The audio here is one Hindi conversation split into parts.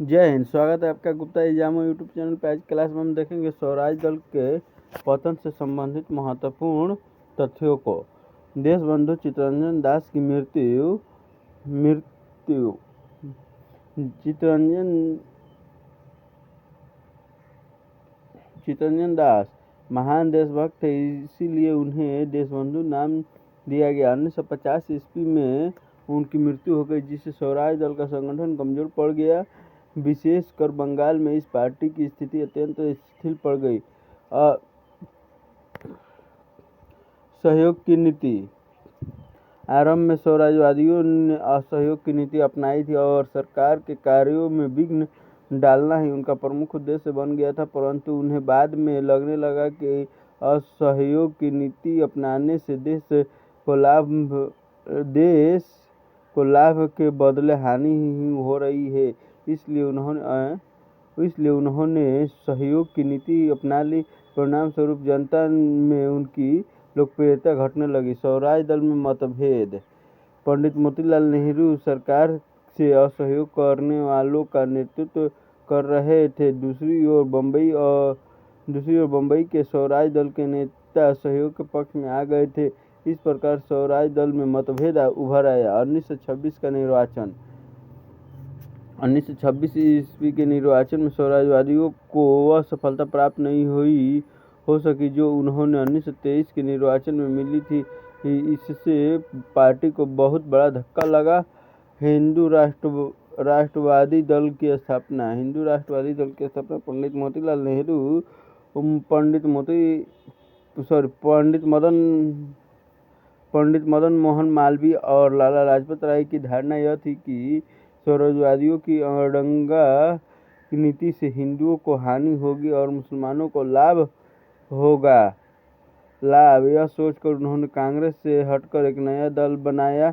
जय हिंद। स्वागत है आपका गुप्ता एग्जामो यूट्यूब चैनल पे। आज क्लास में हम देखेंगे स्वराज दल के पतन से संबंधित महत्वपूर्ण तथ्यों को। देशबंधु चित्तरंजन दास की मृत्यु मृत्यु चित्तरंजन दास महान देशभक्त थे, इसीलिए उन्हें देशबंधु नाम दिया गया। 1950 ईस्वी में उनकी मृत्यु हो गई, जिससे स्वराज दल का संगठन कमजोर पड़ गया। विशेषकर बंगाल में इस पार्टी की स्थिति अत्यंत शिथिल पड़ गई। सहयोग की नीति। आरंभ में स्वराजवादियों ने असहयोग की नीति अपनाई थी और सरकार के कार्यों में विघ्न डालना ही उनका प्रमुख उद्देश्य बन गया था, परंतु उन्हें बाद में लगने लगा कि असहयोग की नीति अपनाने से देश को लाभ के बदले हानि ही हो रही है। इसलिए उन्होंने सहयोग की नीति अपना ली। परिणाम स्वरूप जनता में उनकी लोकप्रियता घटने लगी। स्वराज दल में मतभेद। पंडित मोतीलाल नेहरू सरकार से असहयोग करने वालों का नेतृत्व कर रहे थे। दूसरी ओर बम्बई के स्वराज दल के नेता सहयोग के पक्ष में आ गए थे। इस प्रकार स्वराज दल में मतभेद उभर आया। 1926 का निर्वाचन। 1926 ईस्वी के निर्वाचन में स्वराजवादियों को वह सफलता प्राप्त नहीं हो सकी जो उन्होंने 1923 के निर्वाचन में मिली थी। इससे पार्टी को बहुत बड़ा धक्का लगा। हिंदू राष्ट्रवादी दल की स्थापना। पंडित मदन मोहन मालवीय और लाला लाजपत राय की धारणा यह थी कि स्वराजवादियों की अड़ंगा नीति से हिंदुओं को हानि होगी और मुसलमानों को लाभ होगा। यह सोचकर उन्होंने कांग्रेस से हटकर एक नया दल बनाया।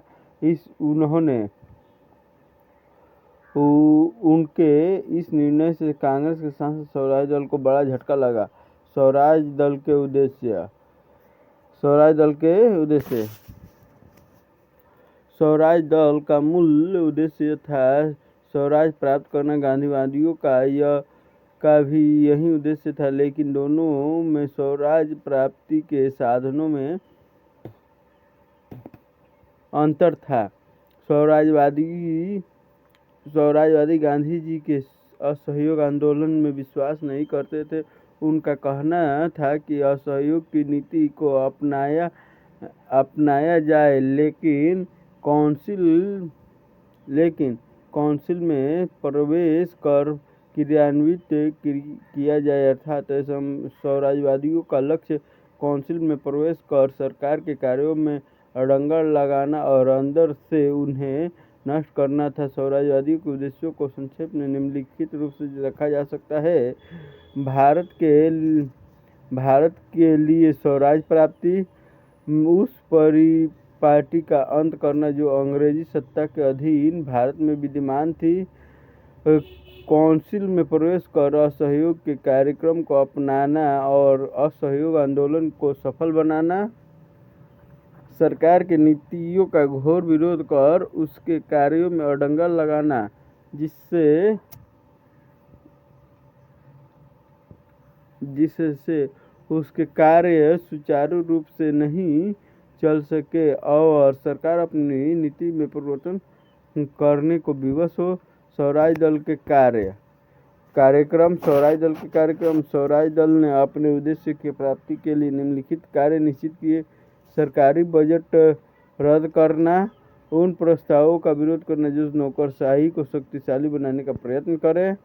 उनके इस निर्णय से कांग्रेस के सांसद स्वराज दल को बड़ा झटका लगा। स्वराज दल के उद्देश्य। स्वराज दल का मूल उद्देश्य था स्वराज प्राप्त करना। गांधीवादियों का भी यही उद्देश्य था, लेकिन दोनों में स्वराज प्राप्ति के साधनों में अंतर था। स्वराजवादी गांधी जी के असहयोग आंदोलन में विश्वास नहीं करते थे। उनका कहना था कि असहयोग की नीति को अपनाया जाए, लेकिन काउंसिल में प्रवेश कर क्रियान्वित किया जाए। अर्थात स्वराजवादियों का लक्ष्य काउंसिल में प्रवेश कर सरकार के कार्यों में अड़ंगा लगाना और अंदर से उन्हें नष्ट करना था। स्वराजवादियों के उद्देश्यों को संक्षेप में निम्नलिखित रूप से रखा जा सकता है। भारत के लिए स्वराज प्राप्ति, उस पार्टी का अंत करना जो अंग्रेजी सत्ता के अधीन भारत में विद्यमान थी, काउंसिल में प्रवेश कर असहयोग के कार्यक्रम को अपनाना और असहयोग आंदोलन को सफल बनाना, सरकार के नीतियों का घोर विरोध कर उसके कार्यों में अड़ंगा लगाना, जिससे उसके कार्य सुचारू रूप से नहीं चल सके और सरकार अपनी नीति में परिवर्तन करने को विवश हो। स्वराज दल के कार्यक्रम। स्वराज दल ने अपने उद्देश्य की प्राप्ति के लिए निम्नलिखित कार्य निश्चित किए। सरकारी बजट रद्द करना, उन प्रस्तावों का विरोध करना जो नौकरशाही को शक्तिशाली बनाने का प्रयत्न करें।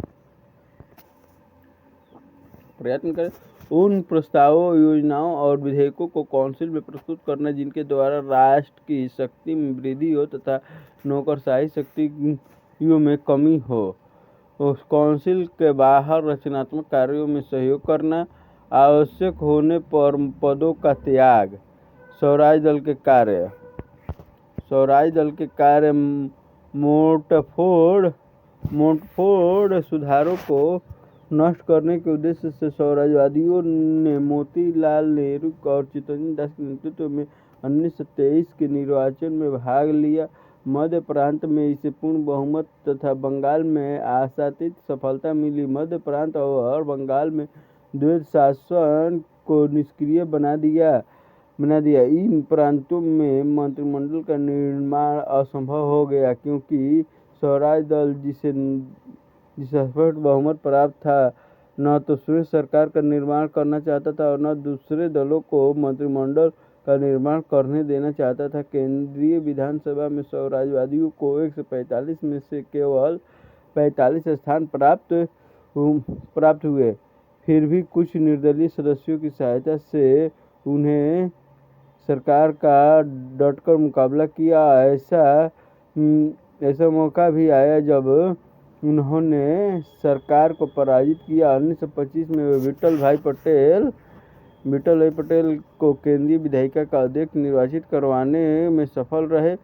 उन प्रस्तावों, योजनाओं और विधेयकों को काउंसिल में प्रस्तुत करना जिनके द्वारा राष्ट्र की शक्ति में वृद्धि हो तथा नौकरशाही शक्तियों में कमी हो। उस काउंसिल के बाहर रचनात्मक कार्यों में सहयोग करना। आवश्यक होने पर पदों का त्याग। स्वराज दल के कार्य मोटफोड़ सुधारों को नष्ट करने के उद्देश्य से स्वराजवादियों ने मोतीलाल नेहरू और चित्तरंजन दास के नेतृत्व में 1923 के निर्वाचन में भाग लिया। मध्य प्रांत में इसे पूर्ण बहुमत तथा बंगाल में आशातीत सफलता मिली। मध्य प्रांत और बंगाल में द्वैध शासन को निष्क्रिय बना दिया। इन प्रांतों में मंत्रिमंडल का निर्माण असंभव हो गया, क्योंकि स्वराज दल जिसे स्पष्ट बहुमत प्राप्त था, न तो स्वयं सरकार का निर्माण करना चाहता था और न दूसरे दलों को मंत्रिमंडल का निर्माण करने देना चाहता था। केंद्रीय विधानसभा में स्वराजवादियों को 145 में से केवल 45 स्थान प्राप्त हुए। फिर भी कुछ निर्दलीय सदस्यों की सहायता से उन्हें सरकार का डटकर मुकाबला किया। ऐसा मौका भी आया जब उन्होंने सरकार को पराजित किया। 1925 में वे विट्ठल भाई पटेल को केंद्रीय विधायिका का अध्यक्ष निर्वाचित करवाने में सफल रहे।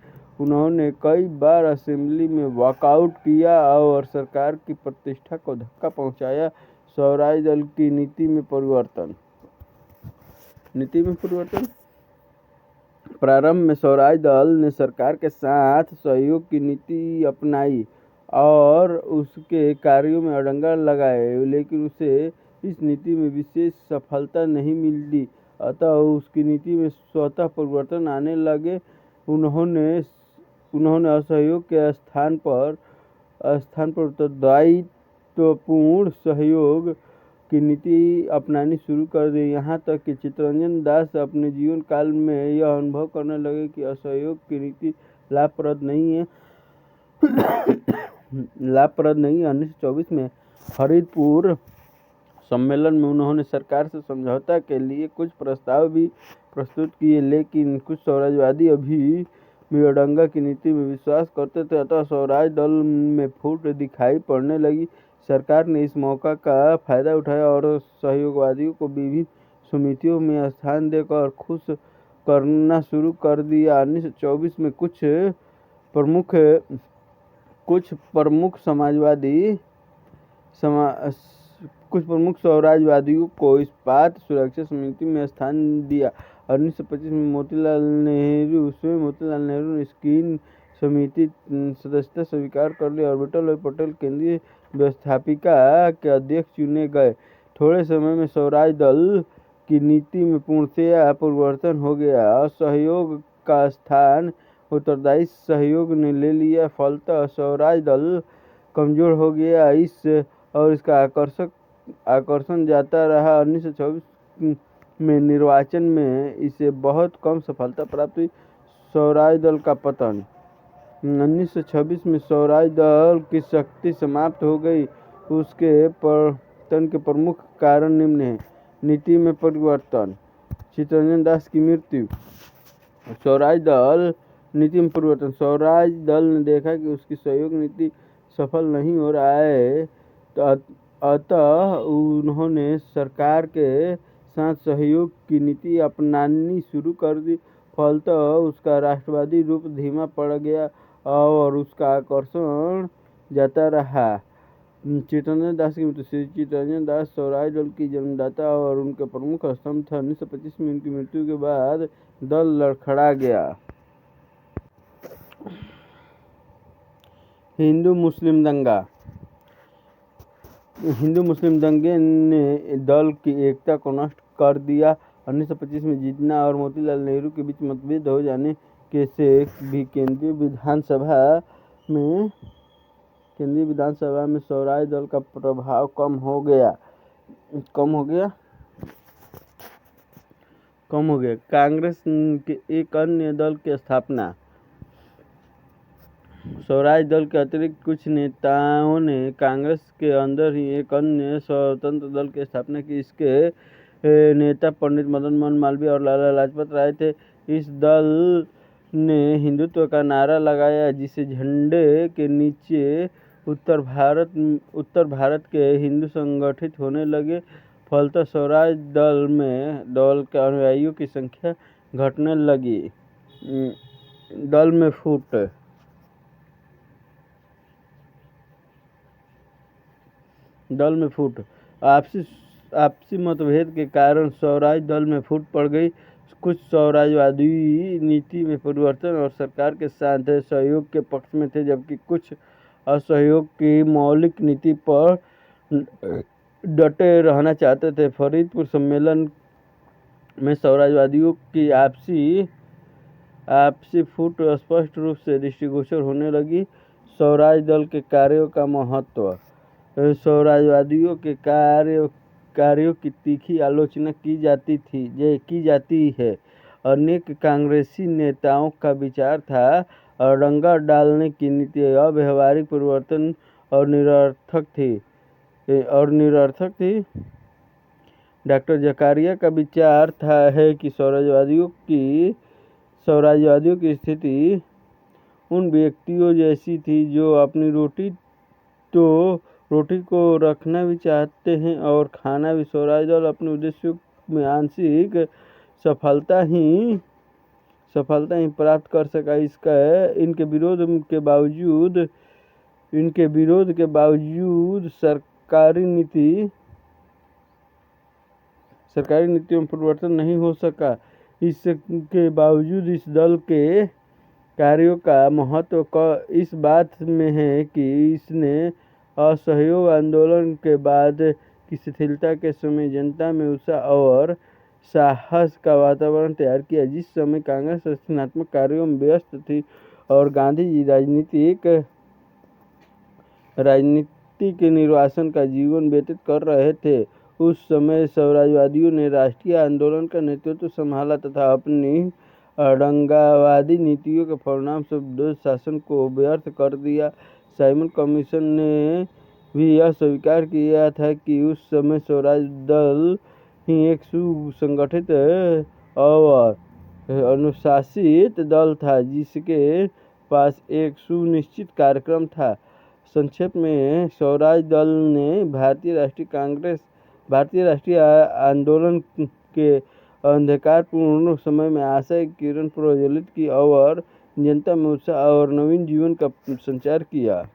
उन्होंने कई बार असेंबली में वॉकआउट किया और सरकार की प्रतिष्ठा को धक्का पहुंचाया। स्वराज दल की नीति में परिवर्तन। प्रारंभ में स्वराज दल ने सरकार के साथ सहयोग की नीति अपनाई और उसके कार्यों में अड़ंगा लगाए, लेकिन उसे इस नीति में विशेष सफलता नहीं मिली। अतः उसकी नीति में स्वतः परिवर्तन आने लगे। उन्होंने असहयोग के स्थान पर उत्तरदायित्वपूर्ण सहयोग की नीति अपनानी शुरू कर दी। यहाँ तक कि चित्तरंजन दास अपने जीवन काल में यह अनुभव करने लगे कि असहयोग की नीति लाभप्रद नहीं है। 1924 में हरिदपुर सम्मेलन में उन्होंने सरकार से समझौता के लिए कुछ प्रस्ताव भी प्रस्तुत किए, लेकिन कुछ स्वराजवादी अभी भी अड़ंगा की नीति में विश्वास करते थे। अतः स्वराज दल में फूट दिखाई पड़ने लगी। सरकार ने इस मौका का फायदा उठाया और सहयोगवादियों को विभिन्न समितियों में स्थान देकर खुश करना शुरू कर दिया। 1924 में कुछ प्रमुख स्वराजवादियों को इस्पात सुरक्षा समिति में स्थान दिया। 1925 में मोतीलाल नेहरू ने इसकी समिति सदस्यता स्वीकार कर ली और विट्ठल भाई पटेल केंद्रीय व्यवस्थापिका के अध्यक्ष चुने गए। थोड़े समय में स्वराज दल की नीति में पूर्णतया परिवर्तन हो गया। असहयोग का स्थान उत्तरदायी सहयोग ने ले लिया। फलतः स्वराज दल कमजोर हो गया और इसका आकर्षण जाता रहा। 1924 में निर्वाचन में इसे बहुत कम सफलता प्राप्त हुई। स्वराज दल का पतन। 1926 में स्वराज दल की शक्ति समाप्त हो गई। उसके पतन के प्रमुख कारण निम्न हैं। नीति में परिवर्तन। चित्तरंजन दास की मृत्यु। स्वराज दल नीति में परिवर्तन। स्वराज दल ने देखा कि उसकी सहयोग नीति सफल नहीं हो रहा है, अतः उन्होंने सरकार के साथ सहयोग की नीति अपनानी शुरू कर दी। फलतः उसका राष्ट्रवादी रूप धीमा पड़ गया और उसका आकर्षण जाता रहा। चित्तरंजन दास की मृत्यु। श्री चित्तरंजन दास स्वराज दल की जन्मदाता और उनके प्रमुख स्तंभ थे। 1925 में उनकी मृत्यु के बाद दल लड़खड़ा गया। हिंदू मुस्लिम दंगे ने दल की एकता को नष्ट कर दिया। 1925 में जिन्ना और मोतीलाल नेहरू के बीच मतभेद हो जाने के से भी केंद्रीय विधानसभा में स्वराज दल का प्रभाव कम हो गया। कांग्रेस के एक अन्य दल की स्थापना। स्वराज दल के अतिरिक्त कुछ नेताओं ने कांग्रेस के अंदर ही एक अन्य स्वतंत्र दल की स्थापना की। इसके नेता पंडित मदन मोहन मालवीय और लाला लाजपत राय थे। इस दल ने हिंदुत्व का नारा लगाया, जिसे झंडे के नीचे उत्तर भारत के हिंदू संगठित होने लगे। फलतः स्वराज दल के अनुयायियों की संख्या घटने लगी। दल में फूट। आपसी मतभेद के कारण स्वराज दल में फूट पड़ गई। कुछ स्वराज्यवादी नीति में परिवर्तन और सरकार के साथ सहयोग के पक्ष में थे, जबकि कुछ असहयोग की मौलिक नीति पर डटे रहना चाहते थे। फरीदपुर सम्मेलन में स्वराज्यवादियों की आपसी फूट स्पष्ट रूप से दृष्टिगोचर होने लगी। स्वराज दल के कार्यों का महत्व। स्वराज्यवादियों के कार्यों की तीखी आलोचना की जाती है। अनेक कांग्रेसी नेताओं का विचार था दंगा डालने की नीति अव्यावहारिक, परिवर्तन और निरर्थक थी। डॉक्टर जकारिया का विचार है कि स्वराज्यवादियों की स्थिति उन व्यक्तियों जैसी थी जो अपनी रोटी को रखना भी चाहते हैं और खाना भी। स्वराज दल अपने उद्देश्यों में आंशिक सफलता ही प्राप्त कर सका। इनके विरोध के बावजूद सरकारी नीतियों में परिवर्तन नहीं हो सका। इसके बावजूद इस दल के कार्यों का महत्व इस बात में है कि इसने असहयोग आंदोलन के बाद की शिथिलता के समय जनता में उत्साह और साहस का वातावरण तैयार किया। जिस समय कांग्रेस रचनात्मक कार्यों में व्यस्त थी और गांधी जी राजनीति के निर्वासन का जीवन व्यतीत कर रहे थे, उस समय स्वराज्यवादियों ने राष्ट्रीय आंदोलन का नेतृत्व संभाला तथा अपनी दंगावादी नीतियों के परिणामस्वरूप शासन को व्यर्थ कर दिया। साइमन कमीशन ने भी यह स्वीकार किया था कि उस समय स्वराज दल ही एक सुसंगठित और अनुशासित दल था, जिसके पास एक सुनिश्चित कार्यक्रम था। संक्षेप में, स्वराज दल ने भारतीय राष्ट्रीय आंदोलन के अंधकारपूर्ण समय में आशा की किरण प्रज्वलित की और जनता में उत्साह और नवीन जीवन का संचार किया।